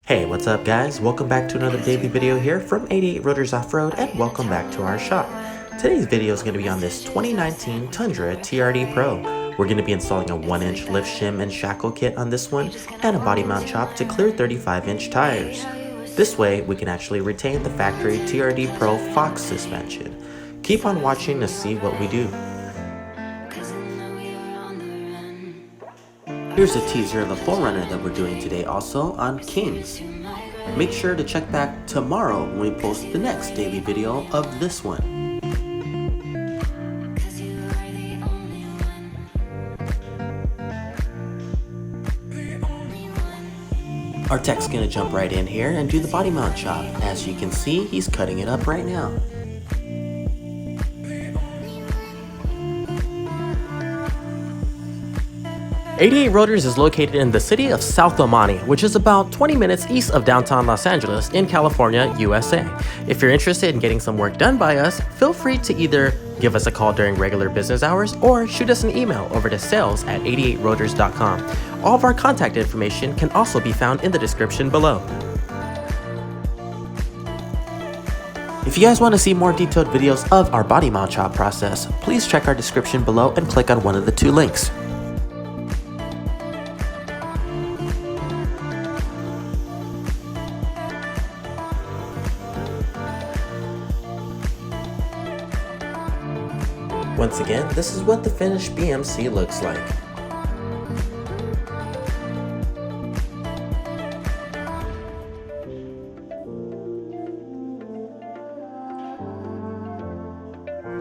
Hey, what's up guys? Welcome back to another daily video here from 88 Rotors Off-Road and welcome back to our shop. Today's video is going to be on this 2019 Tundra TRD Pro. We're going to be installing a 1-inch lift shim and shackle kit on this one and a body mount chop to clear 35-inch tires. This way we can actually retain the factory TRD Pro Fox suspension. Keep on watching to see what we do. Here's a teaser of the forerunner that we're doing today also on Kings. Make sure to check back tomorrow when we post the next daily video of this one. Our tech's gonna jump right in here and do the body mount chop. As you can see, he's cutting it up right now. 88 Rotors is located in the city of South El Monte, which is about 20 minutes east of downtown Los Angeles in California, USA. If you're interested in getting some work done by us, feel free to either give us a call during regular business hours or shoot us an email over to sales@88rotors.com. All of our contact information can also be found in the description below. If you guys want to see more detailed videos of our body mount chop process, please check our description below and click on one of the two links. Once again, this is what the finished BMC looks like.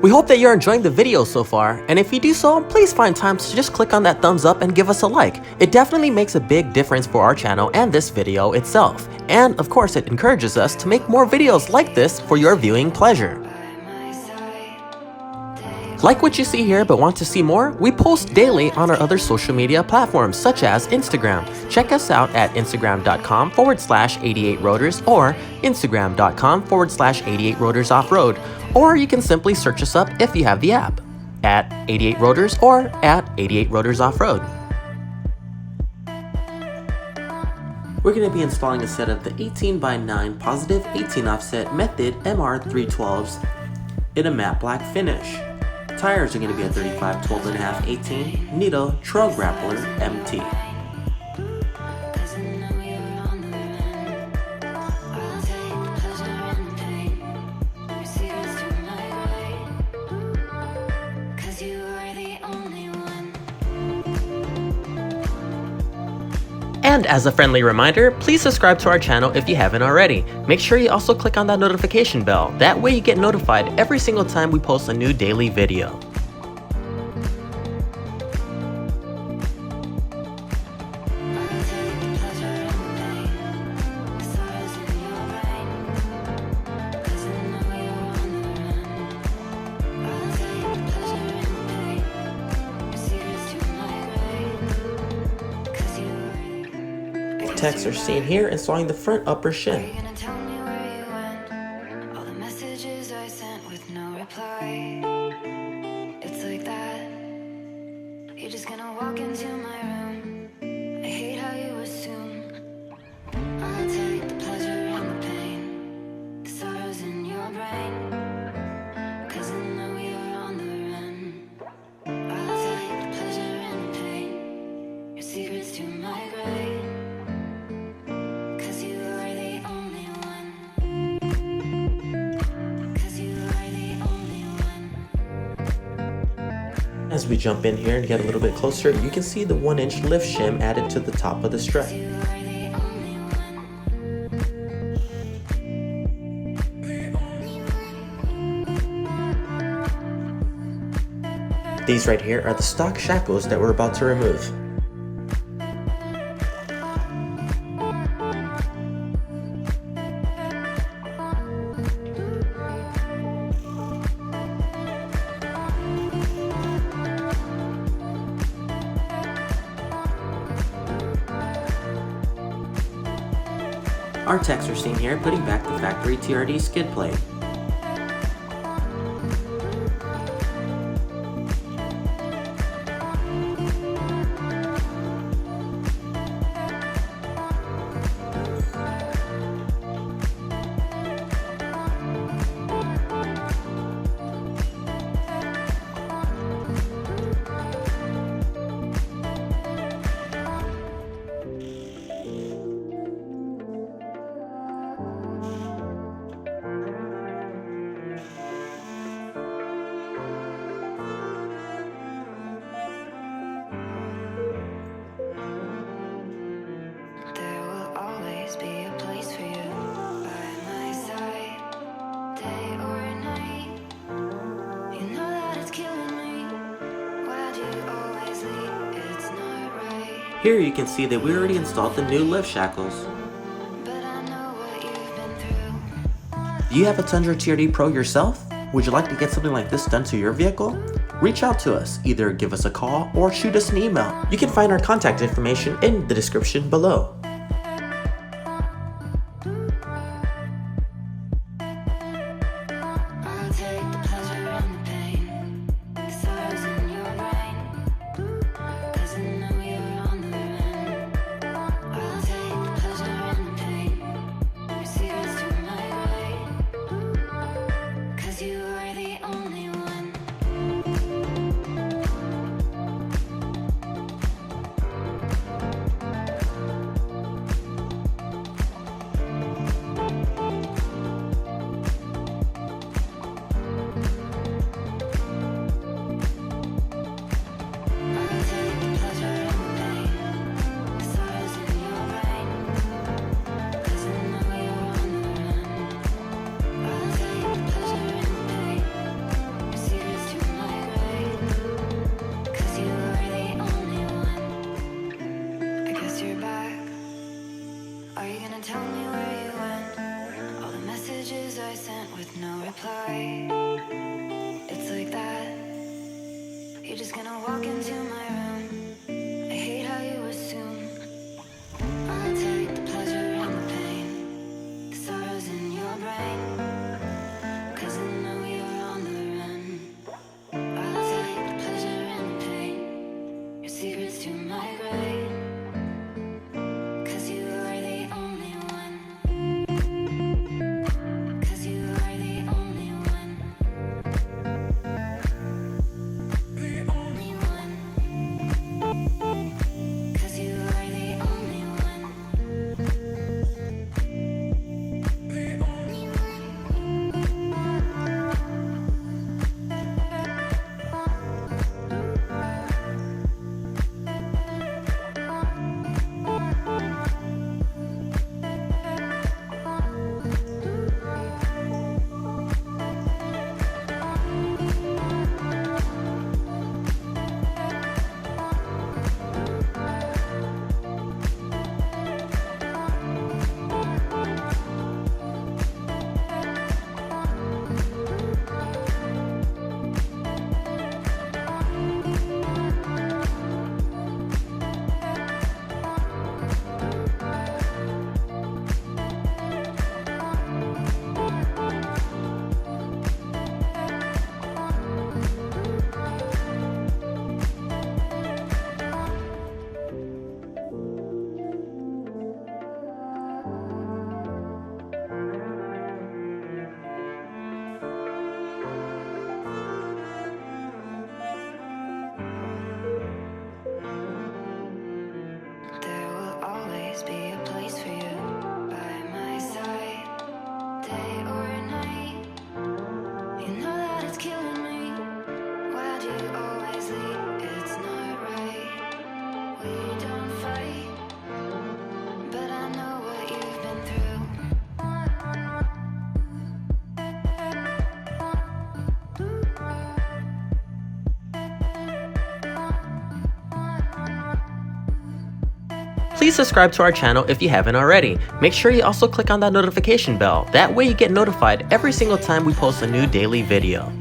We hope that you're enjoying the video so far, and if you do so, please find time to just click on that thumbs up and give us a like. It definitely makes a big difference for our channel and this video itself. And of course, it encourages us to make more videos like this for your viewing pleasure. Like what you see here but want to see more? We post daily on our other social media platforms such as Instagram. Check us out at instagram.com/88rotors or instagram.com/88rotors offroad. Or you can simply search us up if you have the app at 88 Rotors or at 88 Rotors Offroad. We're going to be installing a set of the 18x9 positive 18 offset method MR312s in a matte black finish. Tires are going to be a 35 12.5 18 Nitto Trail Grappler MT. And as a friendly reminder, please subscribe to our channel if you haven't already. Make sure you also click on that notification bell. That way you get notified every single time we post a new daily video. Techs are seen here installing the front upper shim. As we jump in here and get a little bit closer, you can see the 1-inch lift shim added to the top of the strut. These right here are the stock shackles that we're about to remove. Our techs are seen here putting back the factory TRD skid plate. always be a place for you by my side, day or night. You know that it's killing me. Why'd you always leave? It's not right. Here you can see that we already installed the new lift shackles. But I know what you've been through. Do you have a Tundra TRD Pro yourself? Would you like to get something like this done to your vehicle? Reach out to us, either give us a call or shoot us an email. You can find our contact information in the description below. I'll take the pleasure and the pain, the sorrows in your brain, 'cause I know you're on the run. I'll take the pleasure and the pain, your secrets to my grave, 'cause you are the only one. I'll take the pleasure and the pain, the sorrows in your brain, 'cause I know you're on the run. I'll take the pleasure and the pain, your secrets to my grave, 'cause you are the only one. I guess you're back. Are you gonna tell me where you went? All the messages I sent with no reply. It's like that. You're just gonna walk into my room. I hate how you assume. I'll take the pleasure and the pain, the sorrows in your brain, 'cause I know you're on the run. I'll take the pleasure and the pain, your secrets to my grave, 'cause you are the only one. 'Cause you are the only one. The only one. 'Cause you are the only one. The only one. There will always be a place for you by my side, day or night. You know that it's killing me. Why'd you always leave? It's not right. We don't fight, but I know what you've been through. Please subscribe to our channel if you haven't already. Make sure you also click on that notification bell. That way you get notified every single time we post a new daily video.